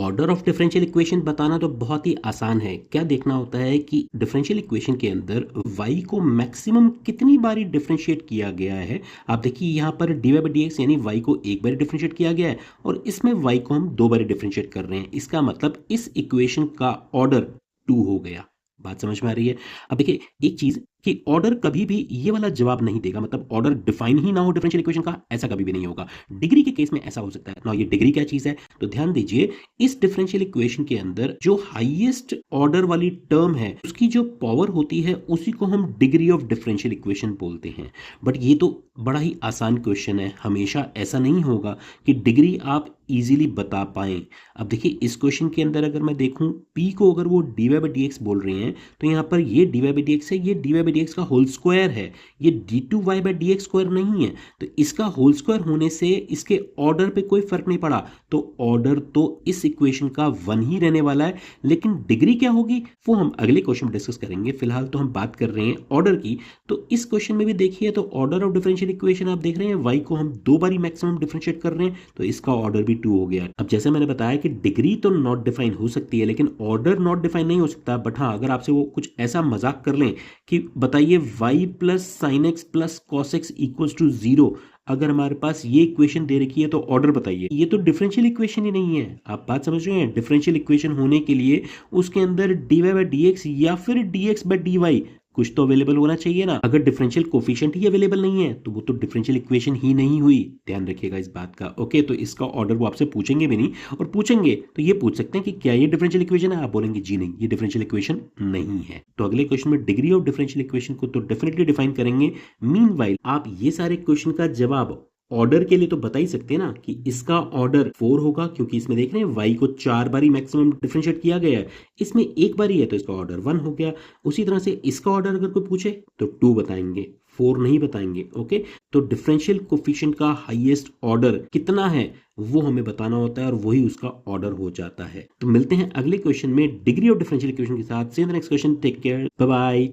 Order of differential equation बताना तो बहुत ही आसान है। क्या देखना होता है कि डिफरेंशियल इक्वेशन के अंदर y को मैक्सिमम कितनी बारी डिफरेंशिएट किया गया है। आप देखिए यहाँ पर dy बाई डी एक्स यानी y को एक बार डिफरेंशिएट किया गया है और इसमें y को हम दो बार डिफरेंशिएट कर रहे हैं। इसका मतलब इस इक्वेशन का ऑर्डर 2 हो गया। बात समझ में आ रही है। अब देखिए एक चीज कि ऑर्डर कभी भी ये वाला जवाब नहीं देगा, मतलब ऑर्डर डिफाइन ही ना हो डिफरेंशियल इक्वेशन का, ऐसा कभी भी नहीं होगा। डिग्री के केस में ऐसा हो सकता है ना। ये डिग्री क्या चीज है तो ध्यान दीजिए, इस डिफरेंशियल इक्वेशन के अंदर जो हाईएस्ट ऑर्डर वाली टर्म है उसकी जो पावर होती है उसी को हम डिग्री ऑफ डिफरेंशियल इक्वेशन बोलते हैं। बट ये तो बड़ा ही आसान क्वेश्चन है, हमेशा ऐसा नहीं होगा कि डिग्री आप इजीली बता पाएं। अब देखिए इस क्वेश्चन के अंदर अगर मैं देखूं p को अगर वो dy बाई डी एक्स बोल रहे हैं तो यहाँ पर ये dy बाई डी एक्स है, ये dy बाई डी एक्स का होल स्क्वायर है, ये d2y by D x square नहीं है। तो इसका होल स्क्वायर होने से इसके ऑर्डर पे कोई फर्क नहीं पड़ा, तो ऑर्डर तो इस इक्वेशन का 1 ही रहने वाला है। लेकिन डिग्री क्या होगी वो हम अगले क्वेश्चन में डिस्कस करेंगे। फिलहाल तो हम बात कर रहे हैं ऑर्डर की। तो इस क्वेश्चन में भी देखिए तो ऑर्डर ऑफ डिफरेंशियल इक्वेशन आप देख रहे हैं y को हम दो बारी मैक्सिमम डिफरेंशिएट कर रहे हैं तो इसका ऑर्डर भी 2 हो गया। अब जैसे मैंने बताया कि डिग्री तो नॉट डिफाइन हो सकती है लेकिन ऑर्डर नॉट डिफाइन नहीं हो सकता। बट हाँ, अगर आपसे वो कुछ ऐसा मजाक कर लें कि बताइए y plus sine x plus cos x equals to 0, अगर हमारे पास ये इक्वेशन दे रखी है तो ऑर्डर बताइए, ये तो डिफरेंशियल इक्वेशन ही नहीं है। आप बात समझ रहे हैं। डिफरेंशियल इक्वेशन होने के लिए उसके अंदर dy बाई डी एक्स या फिर dx बाई dy कुछ तो अवेलेबल होना चाहिए ना। अगर डिफरेंशियल कोफिशिएंट ही अवेलेबल नहीं है तो वो तो डिफरेंशियल इक्वेशन ही नहीं हुई। ध्यान रखिएगा इस बात का। ओके, तो इसका ऑर्डर वो आपसे पूछेंगे भी नहीं, और पूछेंगे तो ये पूछ सकते हैं कि क्या ये डिफरेंशियल इक्वेशन है, आप बोलेंगे जी नहीं ये डिफरेंशियल इक्वेशन नहीं है। तो अगले क्वेश्चन में डिग्री ऑफ डिफरेंशियल इक्वेशन को तो डेफिनेटली डिफाइन करेंगे। मीनवाइल आप ये सारे क्वेश्चन का जवाब ऑर्डर के लिए तो बता ही सकते हैं ना कि इसका ऑर्डर 4 होगा, क्योंकि इसमें देख रहे हैं y को 4 बारी मैक्सिमम डिफरेंशिएट किया गया है, इसमें एक बारी है तो इसका ऑर्डर 1 हो गया। उसी तरह से इसका ऑर्डर अगर कोई पूछे तो 2 बताएंगे, 4 नहीं बताएंगे। ओके, तो डिफरेंशियल कोफिशिएंट का हाईएस्ट ऑर्डर कितना है वो हमें बताना होता है और वही उसका ऑर्डर हो जाता है। तो मिलते हैं अगले क्वेश्चन में डिग्री ऑफ डिफरेंशियल इक्वेशन के साथ। See you in the next question, take care, bye bye.